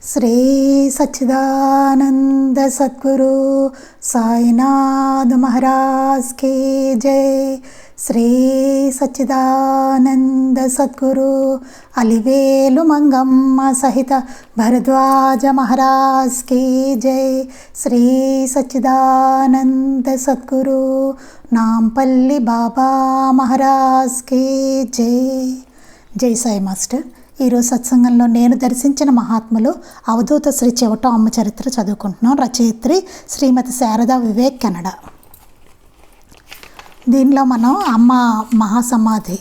శ్రీ సచ్చిదానంద సద్గురు సాయినాథ్ మహారాజ్ की जय। శ్రీ సచ్చిదానంద సద్గురు అలివేలు మంగమ్మ సహిత భరద్వాజ మహారాజ్ की जय। శ్రీ సచ్చిదానంద సద్గురు నాంపల్లి బాబా మహారాజ్ की जय। జై సాయి మాస్టర్। ఈరోజు సత్సంగంలో నేను దర్శించిన మహాత్ములు అవధూత శ్రీ చెవటం అమ్మ చరిత్ర చదువుకుంటున్నాం। రచయిత్రి శ్రీమతి శారదా వివేక్ కెనడా। దీనిలో మనం అమ్మ మహాసమాధి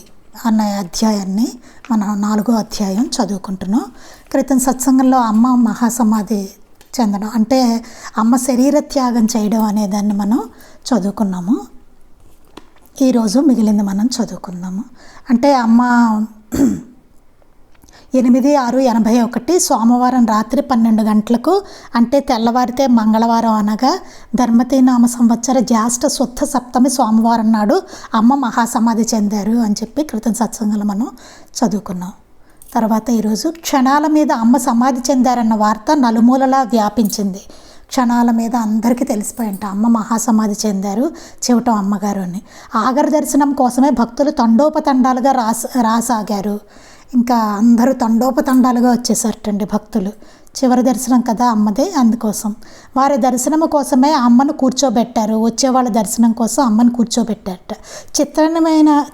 అనే అధ్యాయాన్ని మనం 4వ అధ్యాయం చదువుకుంటున్నాం। క్రితం సత్సంగంలో అమ్మ మహాసమాధి చెందడం అంటే అమ్మ శరీర త్యాగం చేయడం అనే దాన్ని మనం చదువుకున్నాము। ఈరోజు మిగిలింది మనం చదువుకుందాము। అంటే అమ్మ 8/6/81 సోమవారం రాత్రి 12 గంటలకు అంటే తెల్లవారితే మంగళవారం అనగా ధర్మతి నామ సంవత్సర జ్యేష్ఠ శుద్ధ సప్తమి సోమవారం నాడు అమ్మ మహాసమాధి చెందారు అని చెప్పి క్రితం సత్సంగంలో మనం చదువుకున్నాం। తర్వాత ఈరోజు క్షణాల మీద అమ్మ సమాధి చెందారన్న వార్త నలుమూలలా వ్యాపించింది। క్షణాల మీద అందరికీ తెలిసిపోయింట అమ్మ మహాసమాధి చెందారు చెవటం అమ్మగారు అని। ఆఖరి దర్శనం కోసమే భక్తులు తండోపతండాలుగా రాసాగారు। ఇంకా అందరూ తండోపతండాలుగా వచ్చేసారటండి భక్తులు। చివరి దర్శనం కదా అమ్మదే, అందుకోసం వారి దర్శనం కోసమే అమ్మను కూర్చోబెట్టారు। వచ్చేవాళ్ళ దర్శనం కోసం అమ్మను కూర్చోబెట్టారట।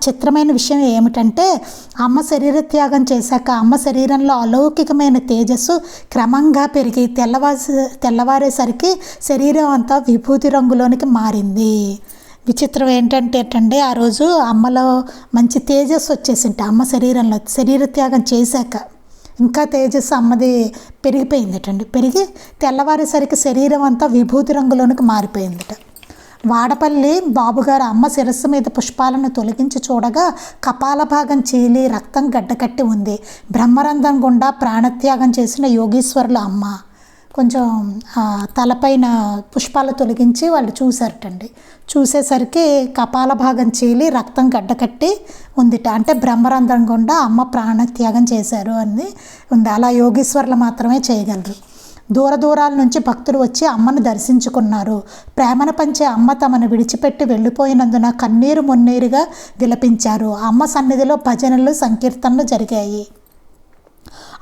చిత్రమైన విషయం ఏమిటంటే అమ్మ శరీర త్యాగం చేశాక అమ్మ శరీరంలో అలౌకికమైన తేజస్సు క్రమంగా పెరిగి తెల్లవారేసరికి శరీరం అంతా విభూతి రంగులోనికి మారింది। విచిత్రం ఏంటంటే ఆ రోజు అమ్మలో మంచి తేజస్సు వచ్చేసింట। అమ్మ శరీరంలో శరీర త్యాగం చేశాక ఇంకా తేజస్సు అమ్మది పెరిగిపోయిందటండి। పెరిగి తెల్లవారేసరికి శరీరం అంతా విభూతి రంగులోనికి మారిపోయిందట। వాడపల్లి బాబుగారు అమ్మ శిరస్సు మీద పుష్పాలను తొలగించి చూడగా కపాల భాగం చీలి రక్తం గడ్డకట్టి ఉంది। బ్రహ్మరంధ్రం గుండా ప్రాణత్యాగం చేసిన యోగీశ్వరులు అమ్మ కొంచెం తలపైన పుష్పాలు తొలగించి వాళ్ళు చూసారటండి। చూసేసరికి కపాల భాగం చీలి రక్తం గడ్డకట్టి ఉందిట। అంటే బ్రహ్మరంధ్రం గుండా అమ్మ ప్రాణత్యాగం చేశారు అని ఉంది। అలా యోగీశ్వరులు మాత్రమే చేయగలరు। దూరాల నుంచి భక్తులు వచ్చి అమ్మను దర్శించుకున్నారు। ప్రేమను పంచే అమ్మ తమను విడిచిపెట్టి వెళ్ళిపోయినందున కన్నీరు మున్నీరుగా విలపించారు। అమ్మ సన్నిధిలో భజనలు సంకీర్తనలు జరిగాయి।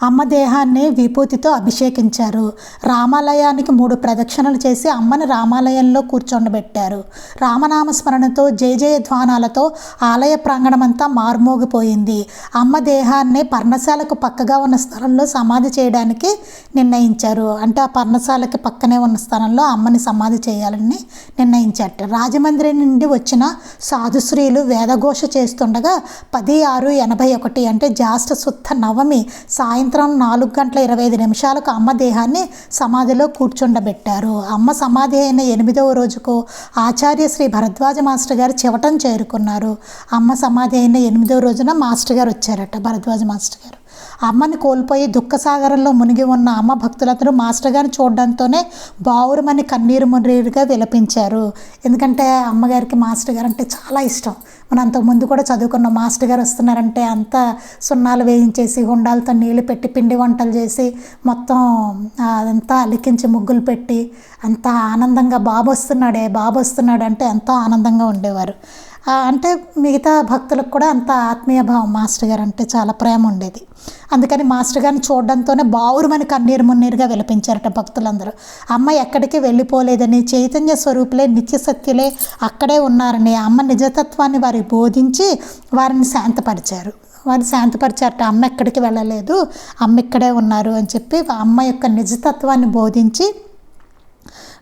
అమ్మ దేహాన్ని విభూతితో అభిషేకించారు। రామాలయానికి 3 ప్రదక్షిణలు చేసి అమ్మని రామాలయంలో కూర్చోండబెట్టారు। రామనామస్మరణతో జయ ధ్వానాలతో ఆలయ ప్రాంగణమంతా మార్మోగిపోయింది। అమ్మ దేహాన్ని పర్ణశాలకు పక్కగా ఉన్న స్థలంలో సమాధి చేయడానికి నిర్ణయించారు। అంటే ఆ పర్ణశాలకి పక్కనే ఉన్న స్థలంలో అమ్మని సమాధి చేయాలని నిర్ణయించారు। రాజమండ్రి నుండి వచ్చిన సాధుశ్రీలు వేదఘోష చేస్తుండగా 10/6/81 అంటే జ్యేష్ఠ శుద్ధ నవమి సాయంత్రం 4:25 అమ్మ దేహాన్ని సమాధిలో కూర్చుండబెట్టారు। అమ్మ సమాధి అయిన 8వ రోజుకు ఆచార్య శ్రీ భరద్వాజ మాస్టర్ గారు చెవటం చేరుకున్నారు। అమ్మ సమాధి అయిన 8వ రోజున మాస్టర్ గారు వచ్చారట, భరద్వాజ మాస్టర్ గారు। అమ్మని కోల్పోయి దుఃఖసాగరంలో మునిగి ఉన్న అమ్మ భక్తులందరూ మాస్టర్ గారిని చూడడంతోనే బావురమని కన్నీరు మున్నీరుగా విలపించారు। ఎందుకంటే అమ్మగారికి మాస్టర్ గారు అంటే చాలా ఇష్టం। మనం అంతకుముందు కూడా చదువుకున్న మాస్టర్ గారు వస్తున్నారంటే అంతా సున్నాలు వేయించేసి గుండాలతో నీళ్ళు పెట్టి పిండి వంటలు చేసి మొత్తం అదంతా అలికించి ముగ్గులు పెట్టి అంత ఆనందంగా బాబు వస్తున్నాడు అంటే ఎంతో ఆనందంగా ఉండేవారు। అంటే మిగతా భక్తులకు కూడా అంత ఆత్మీయ భావం మాస్టర్ గారు అంటే చాలా ప్రేమ ఉండేది। అందుకని మాస్టర్ గారిని చూడడంతోనే బావురుమని కన్నీరు మున్నీరుగా విలపించారట భక్తులందరూ। అమ్మ ఎక్కడికి వెళ్ళిపోలేదని, చైతన్య స్వరూపులే నిత్య సత్యులే అక్కడే ఉన్నారని అమ్మ నిజతత్వాన్ని వారికి బోధించి వారిని శాంతపరిచారట। అమ్మ ఎక్కడికి వెళ్ళలేదు, అమ్మ ఇక్కడే ఉన్నారు అని చెప్పి అమ్మ యొక్క నిజతత్వాన్ని బోధించి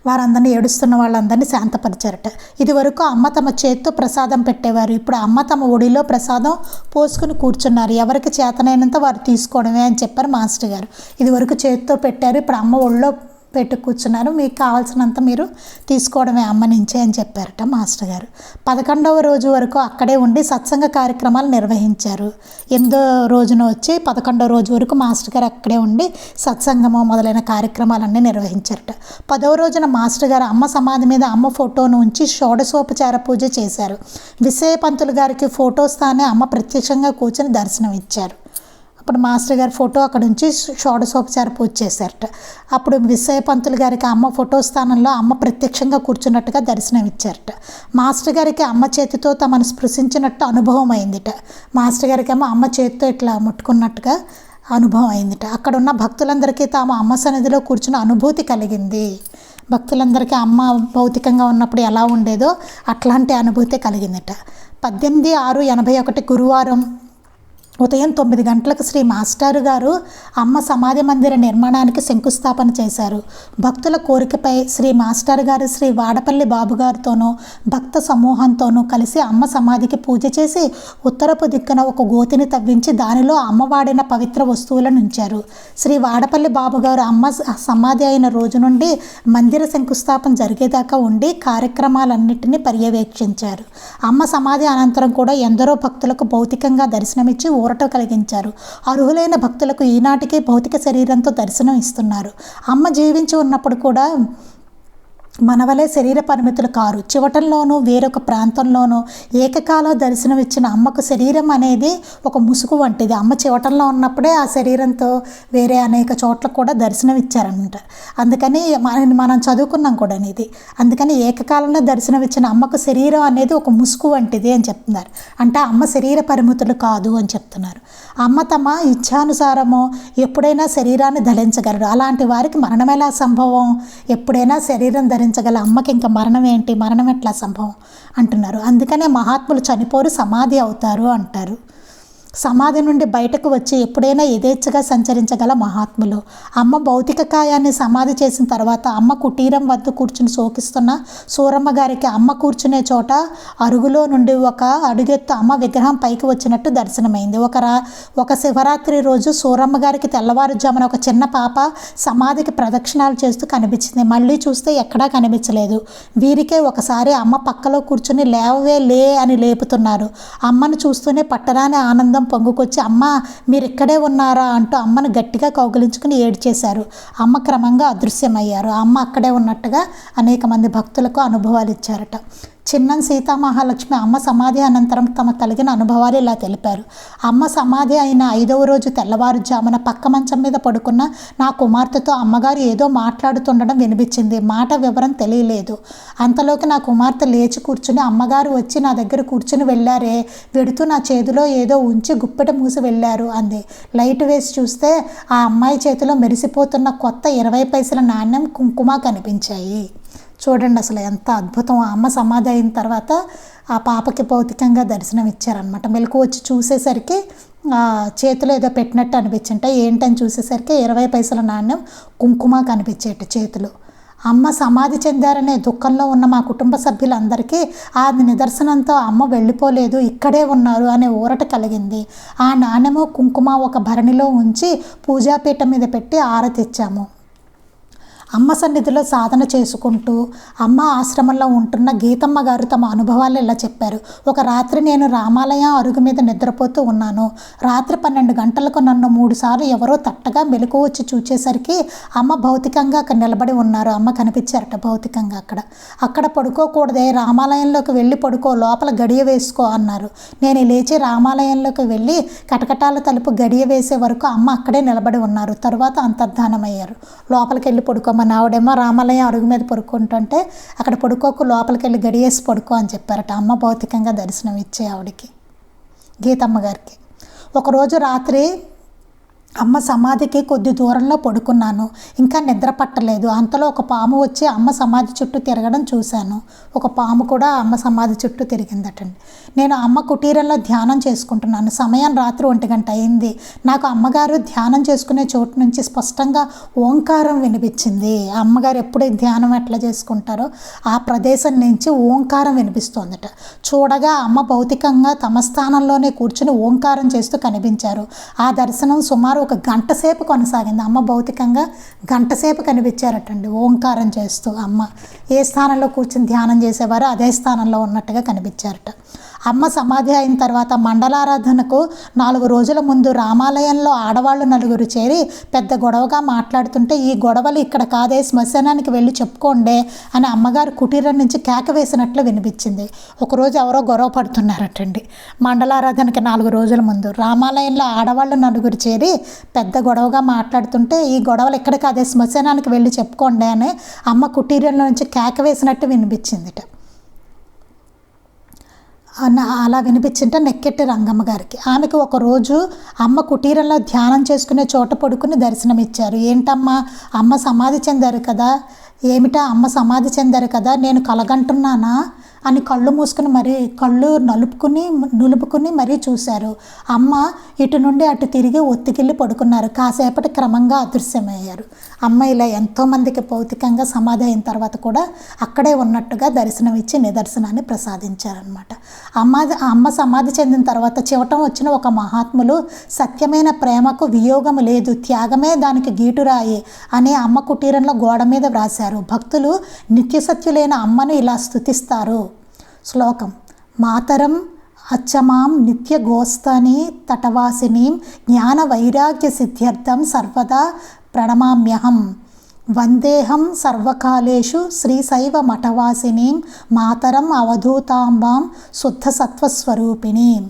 వారందరినీ ఏడుస్తున్న వాళ్ళందరినీ శాంతపరిచారట। ఇదివరకు అమ్మ తమ చేత్తో ప్రసాదం పెట్టేవారు, ఇప్పుడు అమ్మ తమ ఒడిలో ప్రసాదం పోసుకుని కూర్చున్నారు। ఎవరికి చేతనైనంత వారు తీసుకోవడమే అని చెప్పారు మాస్టర్ గారు। ఇదివరకు చేత్తో పెట్టారు, ఇప్పుడు అమ్మ ఒడిలో పెట్టి కూర్చున్నారు, మీకు కావాల్సినంత మీరు తీసుకోవడమే అమ్మ నుంచే అని చెప్పారట మాస్టర్ గారు। 11వ రోజు వరకు అక్కడే ఉండి సత్సంగ కార్యక్రమాలు నిర్వహించారు। 8వ రోజున వచ్చి 11వ రోజు వరకు మాస్టర్ గారు అక్కడే ఉండి సత్సంగము మొదలైన కార్యక్రమాలన్నీ నిర్వహించారట। 10వ రోజున మాస్టర్ గారు అమ్మ సమాధి మీద అమ్మ ఫోటోను ఉంచి షోడశోపచార పూజ చేశారు। విశయ పంతులు గారికి ఫోటో స్థానే అమ్మ ప్రత్యక్షంగా కూర్చొని దర్శనం ఇచ్చారు। అప్పుడు మాస్టర్ గారి ఫోటో అక్కడ ఉంచి షోడశోపచార పూజ చేశారట. అప్పుడు విశ్వయ్య పంతులు గారికి అమ్మ ఫోటో స్థానంలో అమ్మ ప్రత్యక్షంగా కూర్చున్నట్టుగా దర్శనం ఇచ్చారట. మాస్టర్ గారికి అమ్మ చేతితో తమను స్పృశించినట్టు అనుభవం అయిందిట. మాస్టర్ గారికి ఏమో అమ్మ చేతితో ఇట్లా ముట్టుకున్నట్టుగా అనుభవం అయిందిట. అక్కడ ఉన్న భక్తులందరికీ తాము అమ్మ సన్నిధిలో కూర్చున్న అనుభూతి కలిగింది. భక్తులందరికీ అమ్మ భౌతికంగా ఉన్నప్పుడు ఎలా ఉండేదో అట్లాంటి అనుభూతి కలిగిందిట. 18/6/81 గురువారం ఉదయం 9 గంటలకు శ్రీ మాస్టారు గారు అమ్మ సమాధి మందిర నిర్మాణానికి శంకుస్థాపన చేశారు. భక్తుల కోరికపై శ్రీ మాస్టారు గారు శ్రీ వాడపల్లి బాబుగారితోనూ భక్త సమూహంతోనూ కలిసి అమ్మ సమాధికి పూజ చేసి ఉత్తరపు దిక్కున ఒక గోతిని తవ్వించి దానిలో అమ్మ వాడిన పవిత్ర వస్తువులను ఉంచారు. శ్రీ వాడపల్లి బాబుగారు అమ్మ సమాధి అయిన రోజు నుండి మందిర శంకుస్థాపన జరిగేదాకా ఉండి కార్యక్రమాలన్నింటినీ పర్యవేక్షించారు. అమ్మ సమాధి అనంతరం కూడా ఎందరో భక్తులకు భౌతికంగా దర్శనమిచ్చి ఊరట కలిగించారు. అర్హులైన భక్తులకు ఈనాటికి భౌతిక శరీరంతో దర్శనం ఇస్తున్నారు. అమ్మ జీవించి ఉన్నప్పుడు కూడా మనవలే శరీర పరిమితులు కారు. చివటంలోనూ వేరొక ప్రాంతంలోనూ ఏకకాల దర్శనం ఇచ్చిన అమ్మకు శరీరం అనేది ఒక ముసుగు వంటిది. అమ్మ చివటంలో ఉన్నప్పుడే ఆ శరీరంతో వేరే అనేక చోట్ల కూడా దర్శనం ఇచ్చారనమాట. అందుకని మనం చదువుకున్నాం కూడా ఇది. అందుకని ఏకకాలంలో దర్శనం ఇచ్చిన అమ్మకు శరీరం అనేది ఒక ముసుగు వంటిది అని చెప్తున్నారు. అంటే అమ్మ శరీర పరిమితులు కాదు అని చెప్తున్నారు. అమ్మ తమ ఇచ్ఛానుసారము ఎప్పుడైనా శరీరాన్ని ధరించగలరు. అలాంటి వారికి మరణం ఎలా సంభవం? ఎప్పుడైనా శరీరం ధరించగల అమ్మకి ఇంకా మరణం ఏంటి? మరణం ఎట్లా సంభవం అంటున్నారు. అందుకనే మహాత్ములు చనిపోరు, సమాధి అవుతారు అంటారు. సమాధి నుండి బయటకు వచ్చి ఎప్పుడైనా యథేచ్ఛగా సంచరించగల మహాత్ములు. అమ్మ భౌతిక కాయాన్ని సమాధి చేసిన తర్వాత అమ్మ కుటీరం వద్ద కూర్చుని శోకిస్తున్న సూరమ్మ గారికి అమ్మ కూర్చునే చోట అరుగులో నుండి ఒక అడుగెత్తు అమ్మ విగ్రహం పైకి వచ్చినట్టు దర్శనమైంది. ఒక శివరాత్రి రోజు సూరమ్మ గారికి తెల్లవారుజామున ఒక చిన్న పాప సమాధికి ప్రదక్షిణాలు చేస్తూ కనిపించింది. మళ్ళీ చూస్తే ఎక్కడా కనిపించలేదు. వీరికే ఒకసారి అమ్మ పక్కలో కూర్చుని లేవవే లే అని లేపుతున్నారు. అమ్మను చూస్తూనే పట్టరాని ఆనందం పొంగుకొచ్చి అమ్మ మీరు ఇక్కడే ఉన్నారా అంటూ అమ్మను గట్టిగా కౌగిలించుకుని ఏడ్చేశారు. అమ్మ క్రమంగా అదృశ్యమయ్యారు. అమ్మ అక్కడే ఉన్నట్టుగా అనేక మంది భక్తులకు అనుభవాలు ఇచ్చారట. చిన్నం సీతామహాలక్ష్మి అమ్మ సమాధి అనంతరం తమ కలిగిన అనుభవాలు ఇలా తెలిపారు. అమ్మ సమాధి అయిన 5వ రోజు తెల్లవారుజామున పక్క మంచం మీద పడుకున్న నా కుమార్తెతో అమ్మగారు ఏదో మాట్లాడుతుండడం వినిపించింది. మాట వివరం తెలియలేదు. అంతలోకి నా కుమార్తె లేచి కూర్చుని అమ్మగారు వచ్చి నా దగ్గర కూర్చుని వెళ్ళారే, వెడుతూ నా చేతిలో ఏదో ఉంచి గుప్పెట మూసి వెళ్ళారు అంది. లైట్ వేసి చూస్తే ఆ అమ్మాయి చేతిలో మెరిసిపోతున్న కొత్త 20 పైసల నాణ్యం కుంకుమ కనిపించాయి. చూడండి అసలు ఎంత అద్భుతం. ఆ అమ్మ సమాధి అయిన తర్వాత ఆ పాపకి భౌతికంగా దర్శనం ఇచ్చారనమాట. మెలకు వచ్చి చూసేసరికి చేతిలో ఏదో పెట్టినట్టు అనిపించింటే ఏంటని చూసేసరికి 20 పైసల నాణ్యం కుంకుమ కనిపించేట చేతులు. అమ్మ సమాధి చెందారనే దుఃఖంలో ఉన్న మా కుటుంబ సభ్యులందరికీ ఆ నిదర్శనంతో అమ్మ వెళ్ళిపోలేదు, ఇక్కడే ఉన్నారు అనే ఊరట కలిగింది. ఆ నాణ్యము కుంకుమ ఒక భరణిలో ఉంచి పూజాపీఠం మీద పెట్టి ఆరతిచ్చాము. అమ్మ సన్నిధిలో సాధన చేసుకుంటూ అమ్మ ఆశ్రమంలో ఉంటున్న గీతమ్మ గారు తమ అనుభవాలు ఇలా చెప్పారు. ఒక రాత్రి నేను రామాలయం అరుగు మీద నిద్రపోతూ ఉన్నాను. రాత్రి 12 గంటలకు నన్ను 3 సార్లు ఎవరో తట్టగా మెలకు వచ్చి చూచేసరికి అమ్మ భౌతికంగా అక్కడ నిలబడి ఉన్నారు. అమ్మ కనిపించారట భౌతికంగా. అక్కడ పడుకోకూడదే, రామాలయంలోకి వెళ్ళి పడుకో, లోపల గడియ వేసుకో అన్నారు. నేను లేచి రామాలయంలోకి వెళ్ళి కటకటాల తలుపు గడియ వేసే వరకు అమ్మ అక్కడే నిలబడి ఉన్నారు. తరువాత అంతర్ధానమయ్యారు. లోపలికి వెళ్ళి పడుకో, మా నావిడేమో రామాలయం అరుగు మీద పడుకుంటుంటే అక్కడ పడుకోకు, లోపలికి వెళ్ళి గడియేసి పడుకో అని చెప్పారట. అమ్మ భౌతికంగా దర్శనం ఇచ్చే ఆవిడికి, గీతమ్మ గారికి. ఒకరోజు రాత్రి అమ్మ సమాధికి కొద్ది దూరంలో పడుకున్నాను. ఇంకా నిద్ర పట్టలేదు. అంతలో ఒక పాము వచ్చి అమ్మ సమాధి చుట్టూ తిరగడం చూశాను. ఒక పాము కూడా అమ్మ సమాధి చుట్టూ తిరిగిందటండి. నేను అమ్మ కుటీరంలో ధ్యానం చేసుకుంటున్నాను. సమయం రాత్రి 1 గంట అయింది. నాకు అమ్మగారు ధ్యానం చేసుకునే చోటు నుంచి స్పష్టంగా ఓంకారం వినిపించింది. అమ్మగారు ఎప్పుడు ధ్యానం ఎట్లా చేసుకుంటారో ఆ ప్రదేశం నుంచి ఓంకారం వినిపిస్తోందట. చూడగా అమ్మ భౌతికంగా తమ స్థానంలోనే కూర్చుని ఓంకారం చేస్తూ కనిపించారు. ఆ దర్శనం సుమారు 1 గంట సేపు కొనసాగింది. అమ్మ భౌతికంగా 1 గంట సేపు కనిపించారటండి ఓంకారం చేస్తూ. అమ్మ ఏ స్థానంలో కూర్చుని ధ్యానం చేసేవారో అదే స్థానంలో ఉన్నట్టుగా కనిపించారట. అమ్మ సమాధి అయిన తర్వాత మండలారాధనకు 4 రోజుల ముందు రామాలయంలో ఆడవాళ్ళు 4 చేరి పెద్ద గొడవగా మాట్లాడుతుంటే, ఈ గొడవలు ఇక్కడ కాదే, శ్మశానానికి వెళ్ళి చెప్పుకోండే అని అమ్మగారు కుటీరం నుంచి కేక వేసినట్లు వినిపించింది. ఒకరోజు ఎవరో గొడవ పడుతున్నారటండి. మండలారాధనకి 4 రోజుల ముందు రామాలయంలో ఆడవాళ్ళు 4 చేరి పెద్ద గొడవగా మాట్లాడుతుంటే, ఈ గొడవలు ఇక్కడ కాదే, శ్మశానానికి వెళ్ళి చెప్పుకోండి అని అమ్మ కుటీరంలో నుంచి కేక వేసినట్టు వినిపించిందిట. అలా వినిపించింటే నెక్కెట్టి రంగమ్మ గారికి. ఆమెకు ఒకరోజు అమ్మ కుటీరంలో ధ్యానం చేసుకునే చోట పడుకుని దర్శనమిచ్చారు. ఏంటమ్మా, అమ్మ సమాధి చెందారు కదా, ఏమిటా అమ్మ సమాధి చెందారు కదా, నేను కలగంటున్నానా అని కళ్ళు మూసుకుని కళ్ళు నులుపుకుని మరీ చూశారు. అమ్మ ఇటు నుండి అటు తిరిగి ఒత్తికిల్లి పడుకున్నారు. కాసేపటి క్రమంగా అదృశ్యమయ్యారు. అమ్మ ఇలా ఎంతోమందికి భౌతికంగా సమాధి అయిన తర్వాత కూడా అక్కడే ఉన్నట్టుగా దర్శనం ఇచ్చి నిదర్శనాన్ని ప్రసాదించారనమాట. అమ్మ సమాధి చెందిన తర్వాత చివటం వచ్చిన ఒక మహాత్ములు, సత్యమైన ప్రేమకు వియోగము లేదు, త్యాగమే దానికి గీటురాయి అని అమ్మ కుటీరంలో గోడ మీద వ్రాశారు. భక్తులు నిత్యసత్యులైన అమ్మను ఇలా స్తుతిస్తారు. శ్లోకం: మాతరం అచ్చమాం నిత్య గోస్తని తటవాసినీం జ్ఞాన వైరాగ్య సిద్ధ్యర్థం సర్వదా ప్రణమామ్యహం వందేహం సర్వకాలేషు శ్రీశైవ మఠవాసినీం మాతరం అవధూతాంబాం శుద్ధ సత్వస్వరూపిణీం.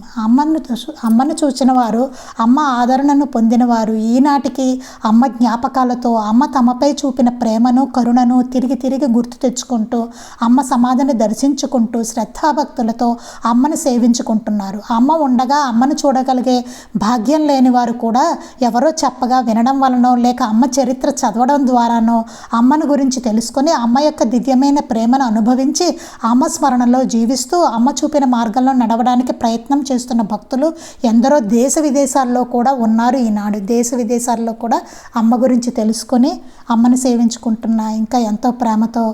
అమ్మను చూచిన వారు, అమ్మ ఆదరణను పొందినవారు ఈనాటికి అమ్మ జ్ఞాపకాలతో అమ్మ తమపై చూపిన ప్రేమను కరుణను తిరిగి తిరిగి గుర్తు తెచ్చుకుంటూ అమ్మ సమాధిని దర్శించుకుంటూ శ్రద్ధాభక్తులతో అమ్మను సేవించుకుంటున్నారు. అమ్మ ఉండగా అమ్మను చూడగలిగే భాగ్యం లేని వారు కూడా ఎవరో చెప్పగా వినడం వలనో లేక అమ్మ చరిత్ర చదవడం ద్వారా అమ్మను గురించి తెలుసుకొని అమ్మ యొక్క దివ్యమైన ప్రేమను అనుభవించి అమ్మ స్మరణలో జీవిస్తూ అమ్మ చూపిన మార్గంలో నడవడానికి ప్రయత్నం చేస్తున్న భక్తులు ఎందరో దేశ విదేశాల్లో కూడా ఉన్నారు. ఈనాడు దేశ విదేశాల్లో కూడా అమ్మ గురించి తెలుసుకొని అమ్మను సేవించుకుంటున్న, ఇంకా ఎంతో ప్రేమతో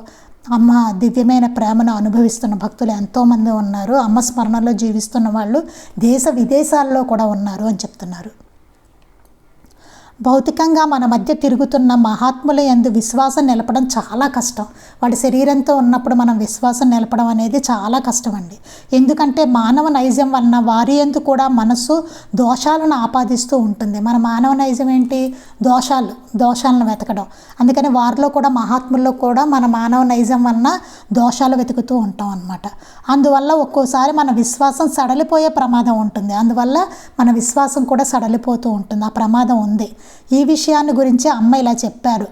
అమ్మ దివ్యమైన ప్రేమను అనుభవిస్తున్న భక్తులు ఎంతోమంది ఉన్నారు. అమ్మ స్మరణలో జీవిస్తున్న వాళ్ళు దేశ విదేశాల్లో కూడా ఉన్నారు అని చెప్తున్నారు. భౌతికంగా మన మధ్య తిరుగుతున్న మహాత్ముల యందు విశ్వాసం నిలపడం చాలా కష్టం. వాడి శరీరంతో ఉన్నప్పుడు మనం విశ్వాసం నిలపడం అనేది చాలా కష్టం అండి. ఎందుకంటే మానవ నైజం వలన వారి యందు కూడా మనస్సు దోషాలను ఆపాదిస్తూ ఉంటుంది. మన మానవ నైజం ఏంటి? దోషాలను వెతకడం. అందుకని వారిలో కూడా మహాత్ముల్లో కూడా మన మానవ నైజం వలన దోషాలు వెతుకుతూ ఉంటాం అన్నమాట. అందువల్ల ఒక్కోసారి మన విశ్వాసం సడలిపోయే ప్రమాదం ఉంటుంది. అందువల్ల మన విశ్వాసం కూడా సడలిపోతూ ఉంటుంది. ఆ ప్రమాదం ఉంది. ఈ విషయాన్ని గురించి అమ్మ ఇలా చెప్పారు.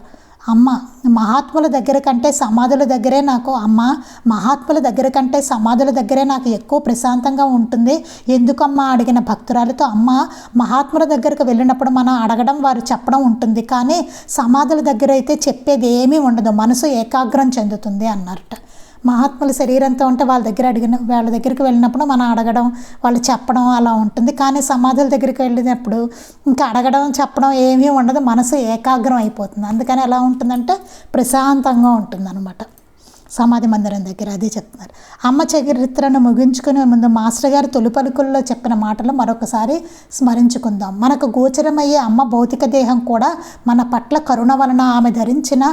అమ్మ మహాత్ముల దగ్గర కంటే సమాధుల దగ్గరే నాకు ఎక్కువ ప్రశాంతంగా ఉంటుంది. ఎందుకమ్మా అడిగిన భక్తురాలతో, అమ్మ మహాత్ముల దగ్గరకు వెళ్ళినప్పుడు మనం అడగడం, వారు చెప్పడం ఉంటుంది. కానీ సమాధుల దగ్గర అయితే చెప్పేది ఏమీ ఉండదు, మనసు ఏకాగ్రం చెందుతుంది అన్నారట. మహాత్ముల శరీరంతో ఉంటే వాళ్ళ దగ్గరికి వెళ్ళినప్పుడు మనం అడగడం, వాళ్ళు చెప్పడం అలా ఉంటుంది. కానీ సమాధుల దగ్గరికి వెళ్ళినప్పుడు ఇంకా అడగడం చెప్పడం ఏమీ ఉండదు, మనసు ఏకాగ్రం అయిపోతుంది. అందుకని ఎలా ఉంటుందంటే ప్రశాంతంగా ఉంటుంది అన్నమాట సమాధి మందిరం దగ్గర. అదే చెప్తున్నారు. అమ్మ చరిత్రను ముగించుకునే ముందు మాస్టర్ గారు తొలి పలుకుల్లో చెప్పిన మాటలు మరొకసారి స్మరించుకుందాం. మనకు గోచరమయ్యే అమ్మ భౌతిక దేహం కూడా మన పట్ల కరుణ వలన ఆమె ధరించిన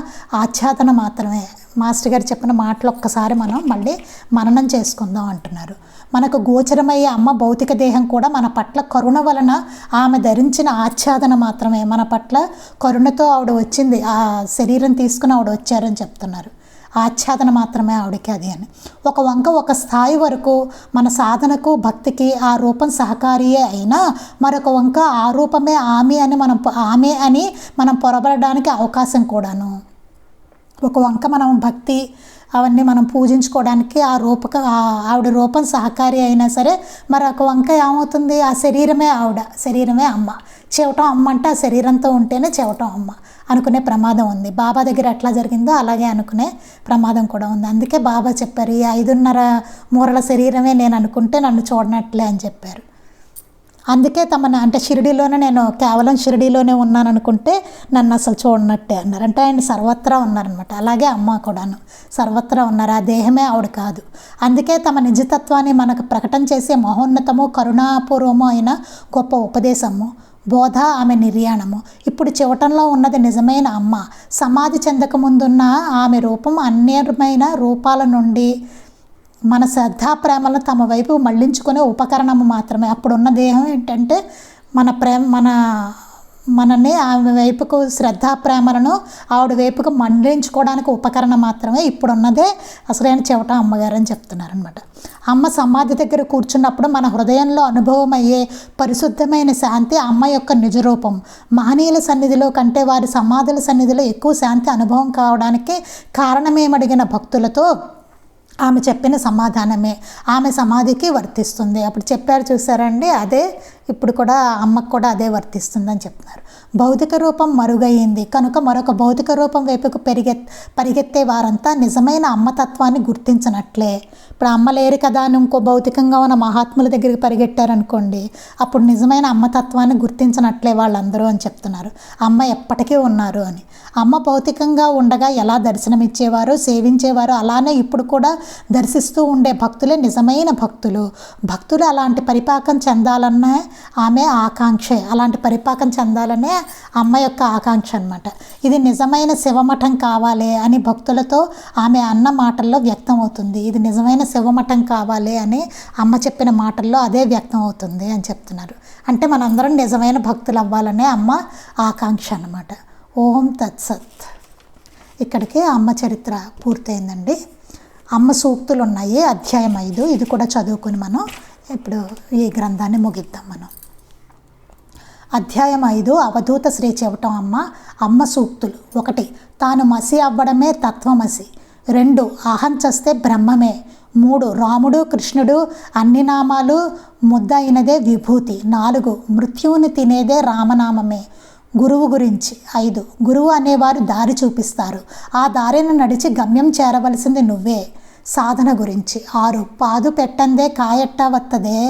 ఆచ్ఛాదన మాత్రమే. మాస్టర్ గారు చెప్పిన మాటలు ఒక్కసారి మనం మళ్ళీ మననం చేసుకుందాం అంటున్నారు. మనకు గోచరమయ్యే అమ్మ భౌతిక దేహం కూడా మన పట్ల కరుణ వలన ఆమె ధరించిన ఆచ్ఛాదన మాత్రమే. మన పట్ల కరుణతో ఆవిడ వచ్చింది, ఆ శరీరం తీసుకుని ఆవిడ వచ్చారని చెప్తున్నారు. ఆచ్ఛాదన మాత్రమే ఆవిడకి అది అని. ఒక స్థాయి వరకు మన సాధనకు భక్తికి ఆ రూపం సహకారియే అయినా మరొక వంక ఆ రూపమే ఆమె అని మనం పొరబడడానికి అవకాశం కూడాను. ఒక వంక మనం భక్తి అవన్నీ మనం పూజించుకోవడానికి ఆవిడ రూపం సహకారి అయినా సరే మరొక వంక ఏమవుతుంది? ఆ శరీరమే అమ్మ. చెవటం అమ్మ అంటే ఆ శరీరంతో ఉంటేనే చెవటం అమ్మ అనుకునే ప్రమాదం ఉంది. బాబా దగ్గర ఎట్లా జరిగిందో అలాగే అనుకునే ప్రమాదం కూడా ఉంది. అందుకే బాబా చెప్పారు, ఈ 5.5 మూరల శరీరమే నేను అనుకుంటే నన్ను చూడనట్లే అని చెప్పారు. అందుకే అంటే నేను కేవలం షిరిడీలోనే ఉన్నాను అనుకుంటే నన్ను అసలు చూడనట్టే అన్నారు. అంటే ఆయన సర్వత్రా ఉన్నారనమాట. అలాగే అమ్మ కూడాను సర్వత్రా ఉన్నారు. ఆ దేహమే ఆవిడ కాదు. అందుకే తమ నిజతత్వాన్ని మనకు ప్రకటన చేసే మహోన్నతము కరుణాపూర్వము అయిన గొప్ప ఉపదేశము బోధ ఆమె నిర్యాణము. ఇప్పుడు చివటంలో ఉన్నది నిజమైన అమ్మ. సమాధి చెందక ముందున్న ఆమె రూపం అన్యమైన రూపాల నుండి మన శ్రద్ధా ప్రేమలను తమ వైపు మళ్లించుకునే ఉపకరణము మాత్రమే. అప్పుడున్న దేహం ఏంటంటే మనని ఆమె వైపుకు శ్రద్ధా ప్రేమలను ఆవిడ వైపుకు మళ్లించుకోవడానికి ఉపకరణం మాత్రమే. ఇప్పుడున్నదే అసలైన చెవట అమ్మగారు అని చెప్తున్నారనమాట. అమ్మ సమాధి దగ్గర కూర్చున్నప్పుడు మన హృదయంలో అనుభవం అయ్యే పరిశుద్ధమైన శాంతి అమ్మ యొక్క నిజరూపం. మహనీయుల సన్నిధిలో కంటే వారి సమాధుల సన్నిధిలో ఎక్కువ శాంతి అనుభవం కావడానికి కారణమేమడిగిన భక్తులతో ఆమె చెప్పిన సమాధానమే ఆమె సమాధికి వర్తిస్తుంది. అప్పుడు చెప్పారు చూసారండి, అదే ఇప్పుడు కూడా అమ్మకు కూడా అదే వర్తిస్తుందని చెప్తున్నారు. భౌతిక రూపం మరుగయ్యింది కనుక మరొక భౌతిక రూపం వైపుకు పరిగెత్తే వారంతా నిజమైన అమ్మతత్వాన్ని గుర్తించినట్లే. ఇప్పుడు అమ్మ లేరు కదా అని ఇంకో భౌతికంగా ఉన్న మహాత్ముల దగ్గరికి పరిగెట్టారనుకోండి, అప్పుడు నిజమైన అమ్మతత్వాన్ని గుర్తించినట్లే వాళ్ళందరూ అని చెప్తున్నారు. అమ్మ ఎప్పటికీ ఉన్నారు అని. అమ్మ భౌతికంగా ఉండగా ఎలా దర్శనమిచ్చేవారో సేవించేవారో అలానే ఇప్పుడు కూడా దర్శిస్తూ ఉండే భక్తులే నిజమైన భక్తులు. భక్తులు అలాంటి పరిపాకం చెందాలనే ఆమె ఆకాంక్ష, అలాంటి పరిపాకం చెందాలనే అమ్మ యొక్క ఆకాంక్ష అనమాట. ఇది నిజమైన శివమఠం కావాలి అని భక్తులతో ఆమె అన్న మాటల్లో వ్యక్తం అవుతుంది. ఇది నిజమైన శివమఠం కావాలి అని అమ్మ చెప్పిన మాటల్లో అదే వ్యక్తం అవుతుంది అని చెప్తున్నారు. అంటే మనందరం నిజమైన భక్తులు అవ్వాలనే అమ్మ ఆకాంక్ష అన్నమాట. ఓం తత్సత్. ఇక్కడికి అమ్మ చరిత్ర పూర్తయిందండి. అమ్మ సూక్తులు ఉన్నాయి, అధ్యాయం 5. ఇది కూడా చదువుకుని మనం ఇప్పుడు ఈ గ్రంథాన్ని ముగిద్దాం. మనం అధ్యాయం 5 అవధూత శ్రీ చెవటం అమ్మ సూక్తులు. 1 తాను మసి అవ్వడమే తత్వమసి. 2 అహం చస్తే బ్రహ్మమే. 3 రాముడు కృష్ణుడు అన్ని నామాలు ముద్ద అయినదే విభూతి. 4 మృత్యువుని తినేదే రామనామమే. గురువు గురించి. 5 గురువు అనేవారు దారి చూపిస్తారు, ఆ దారిని నడిచి గమ్యం చేరవలసింది నువ్వే. సాధన గురించి. 6 పాదు పెట్టందే కాయట్ట వత్తదే.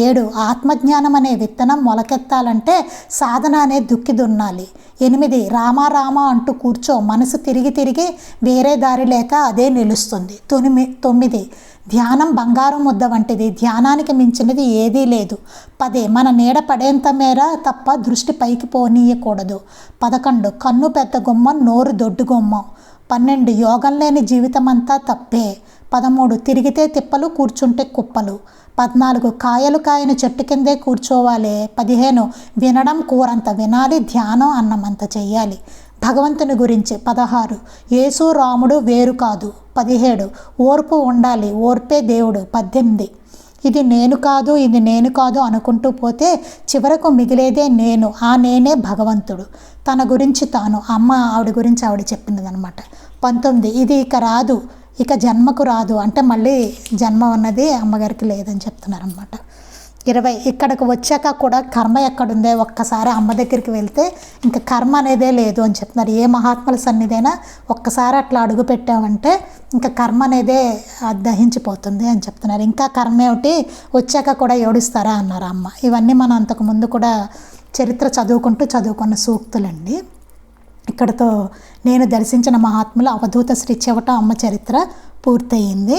7 ఆత్మజ్ఞానం అనే విత్తనం మొలకెత్తాలంటే సాధన అనే దుక్కి దున్నాలి. 8 రామా రామా అంటూ కూర్చో, మనసు తిరిగి తిరిగి వేరే దారి లేక అదే నిలుస్తుంది. 9 ధ్యానం బంగారం ముద్ద వంటిది, ధ్యానానికి మించినది ఏదీ లేదు. 10 మన నీడ పడేంత మేర తప్ప దృష్టి పైకి పోనీయకూడదు. 11 కన్ను పెద్ద గుమ్మం, నోరు దొడ్డు గుమ్మం. 12 యోగం లేని జీవితం అంతా తప్పే. 13 తిరిగితే తిప్పలు, కూర్చుంటే కుప్పలు. 14 కాయలు కాయని చెట్టు కిందే కూర్చోవాలి. 15 వినడం కూరంత వినాలి, ధ్యానం అన్నమంత చెయ్యాలి. భగవంతుని గురించి. 16 యేసు రాముడు వేరు కాదు. 17 ఓర్పు ఉండాలి, ఓర్పే దేవుడు. 18 ఇది నేను కాదు, ఇది నేను కాదు అనుకుంటూ పోతే చివరకు మిగిలేదే నేను, ఆ నేనే భగవంతుడు. తన గురించి తాను, అమ్మ ఆవిడ గురించి ఆవిడ చెప్పిందనమాట. 19 ఇది ఇక రాదు, ఇక జన్మకు రాదు, అంటే మళ్ళీ జన్మ ఉన్నది అమ్మగారికి లేదని చెప్తున్నారనమాట. 20 ఇక్కడికి వచ్చాక కూడా కర్మ ఎక్కడుందే, ఒక్కసారి అమ్మ దగ్గరికి వెళ్తే ఇంకా కర్మ అనేదే లేదు అని చెప్తున్నారు. ఏ మహాత్ముల సన్నిధైనా ఒక్కసారి అట్లా అడుగు పెట్టామంటే ఇంకా కర్మ అనేదే దహించిపోతుంది అని చెప్తున్నారు. ఇంకా కర్మ ఏమిటి, వచ్చాక కూడా ఏడుస్తారా అన్నారు అమ్మ. ఇవన్నీ మనం అంతకుముందు కూడా చరిత్ర చదువుకున్న సూక్తులండి. ఇక్కడతో నేను దర్శించిన మహాత్ములు అవధూత శ్రీ చెవటం అమ్మ చరిత్ర పూర్తయింది.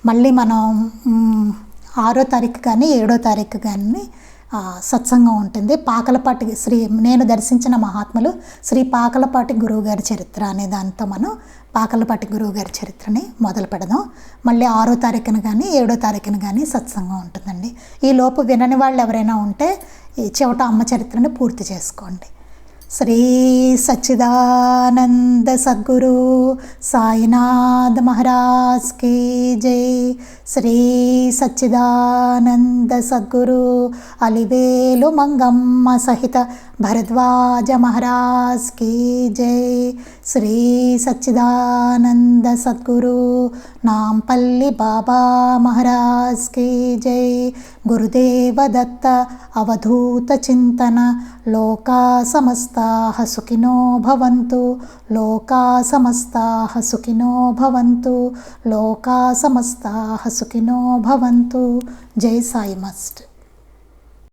మళ్ళీ మనం 6వ తారీఖు కానీ 7వ తారీఖు కానీ సత్సంగం ఉంటుంది. పాకలపాటి నేను దర్శించిన మహాత్ములు శ్రీ పాకలపాటి గురువుగారి చరిత్ర అనే దాంతో మనం పాకలపాటి గురువుగారి చరిత్రని మొదలు పెడదాం. మళ్ళీ 6వ తారీఖున కానీ 7వ తారీఖున కానీ సత్సంగం ఉంటుందండి. ఈ లోపు వినని వాళ్ళు ఎవరైనా ఉంటే ఈ చెవట అమ్మ చరిత్రని పూర్తి చేసుకోండి. శ్రీ సచ్చిదానంద సద్గురు సాయినాథ్ మహారాజ్ కీ జై. శ్రీ సచ్చిదానంద సద్గురు అలివేలు మంగమ్మ సహిత భరద్వాజ మహారాజ్ కీ జై. శ్రీ సచ్చిదానంద సద్గురు నాంపల్లి బాబా మహారాజ్ కీ జై. గురుదేవ దత్త అవధూత చింతన. లోకా సమస్తాః సుఖినో భవంతు. లోకా సమస్తాః సుఖినో భవంతు. లోకా సమస్తాః సుఖినో భవంతు. జై సాయి మస్ట్.